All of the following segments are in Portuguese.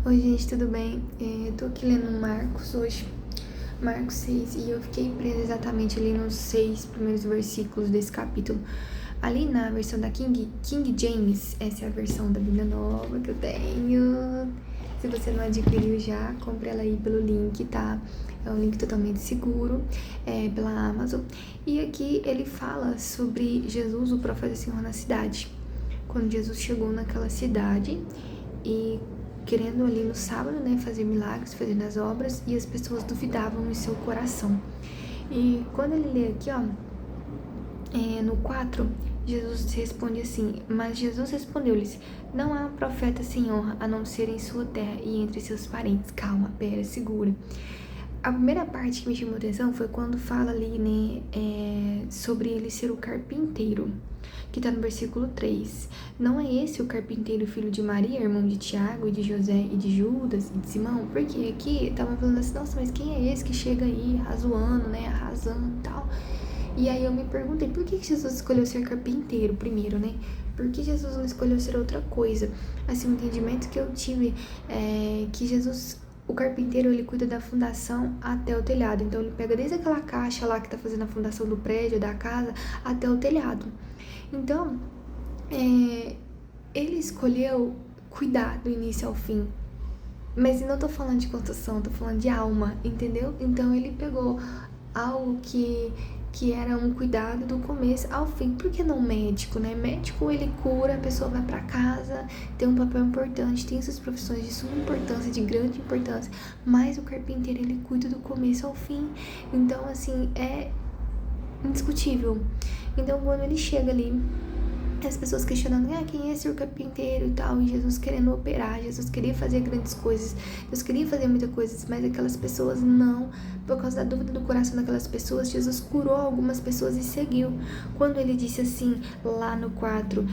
Oi, gente, tudo bem? Eu tô aqui lendo Marcos hoje, Marcos 6, e eu fiquei presa exatamente ali nos 6 primeiros versículos desse capítulo. Ali na versão da King James, essa é a versão da Bíblia Nova que eu tenho. Se você não adquiriu já, compre ela aí pelo link, tá? É um link totalmente seguro, pela Amazon. E aqui ele fala sobre Jesus, o profeta Senhor, na cidade. Quando Jesus chegou naquela cidade e querendo ali no sábado, né, fazer milagres, fazendo as obras, e as pessoas duvidavam em seu coração. E quando ele lê aqui, ó, no 4, Jesus responde assim: mas Jesus respondeu-lhes: não há profeta sem honra a não ser em sua terra e entre seus parentes. Calma, pera, segura. A primeira parte que me chamou atenção foi quando fala ali, né, sobre ele ser o carpinteiro, que tá no versículo 3. Não é esse o carpinteiro, filho de Maria, irmão de Tiago, e de José, e de Judas, e de Simão? Porque aqui estavam falando assim: nossa, mas quem é esse que chega aí razoando, né, arrasando e tal? E aí eu me perguntei, por que Jesus escolheu ser carpinteiro primeiro, né? Por que Jesus não escolheu ser outra coisa? Assim, o entendimento que eu tive é que Jesus, o carpinteiro, ele cuida da fundação até o telhado. Então ele pega desde aquela caixa lá que tá fazendo a fundação do prédio, da casa, até o telhado. Então, ele escolheu cuidar do início ao fim. Mas eu não tô falando de construção, tô falando de alma, entendeu? Então ele pegou algo que era um cuidado do começo ao fim. Por que não médico, né? Médico, ele cura, a pessoa vai pra casa, tem um papel importante, tem suas profissões de suma importância, de grande importância. Mas o carpinteiro, ele cuida do começo ao fim. Então, assim, é indiscutível. Então, quando ele chega ali, as pessoas questionando, quem é esse carpinteiro e tal, e Jesus querendo operar, Jesus queria fazer grandes coisas, Deus queria fazer muitas coisas, mas aquelas pessoas não, por causa da dúvida do coração daquelas pessoas, Jesus curou algumas pessoas e seguiu. Quando ele disse assim, lá no 4,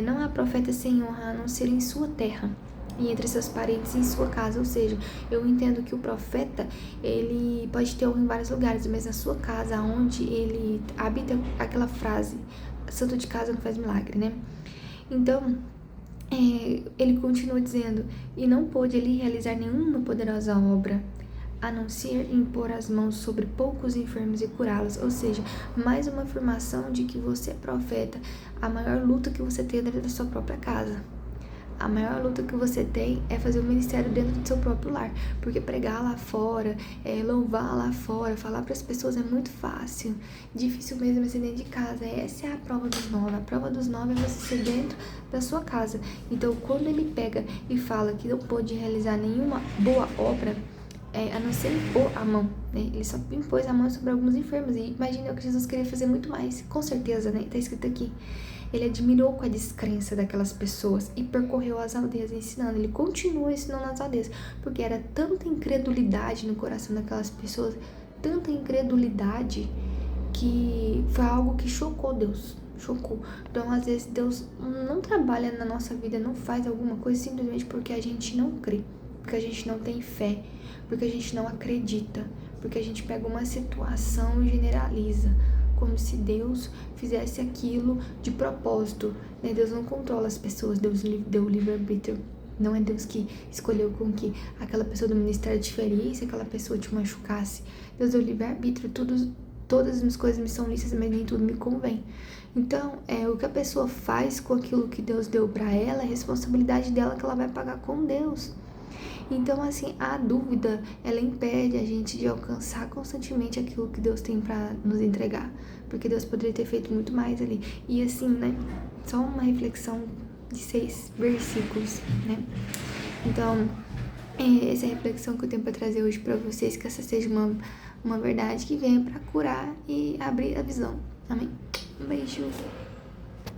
não há profeta sem honra a não ser em sua terra e entre seus parentes e em sua casa. Ou seja, eu entendo que o profeta, ele pode ter honra em vários lugares, mas na sua casa, onde ele habita, aquela frase, santo de casa não faz milagre, né? Então, ele continua dizendo, e não pôde ele realizar nenhuma poderosa obra, a não ser impor as mãos sobre poucos enfermos e curá-los. Ou seja, mais uma afirmação de que você é profeta. A maior luta que você tem é dentro da sua própria casa. A maior luta que você tem é fazer o ministério dentro do seu próprio lar, porque pregar lá fora, louvar lá fora, falar para as pessoas é muito fácil. Difícil mesmo é ser dentro de casa. Essa é a prova dos 9. A prova dos 9 é você ser dentro da sua casa. Então, quando ele pega e fala que não pôde realizar nenhuma boa obra, a não ser impor a mão, né? Ele só impôs a mão sobre alguns enfermos. E imagina que Jesus queria fazer muito mais, com certeza, né? Tá escrito aqui. Ele admirou com a descrença daquelas pessoas e percorreu as aldeias ensinando. Ele continua ensinando nas aldeias, porque era tanta incredulidade no coração daquelas pessoas, tanta incredulidade, que foi algo que chocou Deus. Chocou. Então, às vezes, Deus não trabalha na nossa vida, não faz alguma coisa simplesmente porque a gente não crê, porque a gente não tem fé, porque a gente não acredita, porque a gente pega uma situação e generaliza, como se Deus fizesse aquilo de propósito, né? Deus não controla as pessoas, Deus deu o livre-arbítrio. Não é Deus que escolheu com que aquela pessoa do ministério te ferisse, aquela pessoa te machucasse. Deus deu o livre-arbítrio, todas as minhas coisas me são lícitas, mas nem tudo me convém. Então, o que a pessoa faz com aquilo que Deus deu para ela, é responsabilidade dela, que ela vai pagar com Deus. Então, assim, a dúvida, ela impede a gente de alcançar constantemente aquilo que Deus tem pra nos entregar. Porque Deus poderia ter feito muito mais ali. E assim, né, só uma reflexão de 6 versículos, né? Então, essa é a reflexão que eu tenho pra trazer hoje pra vocês, que essa seja uma verdade que venha pra curar e abrir a visão. Amém? Um beijo.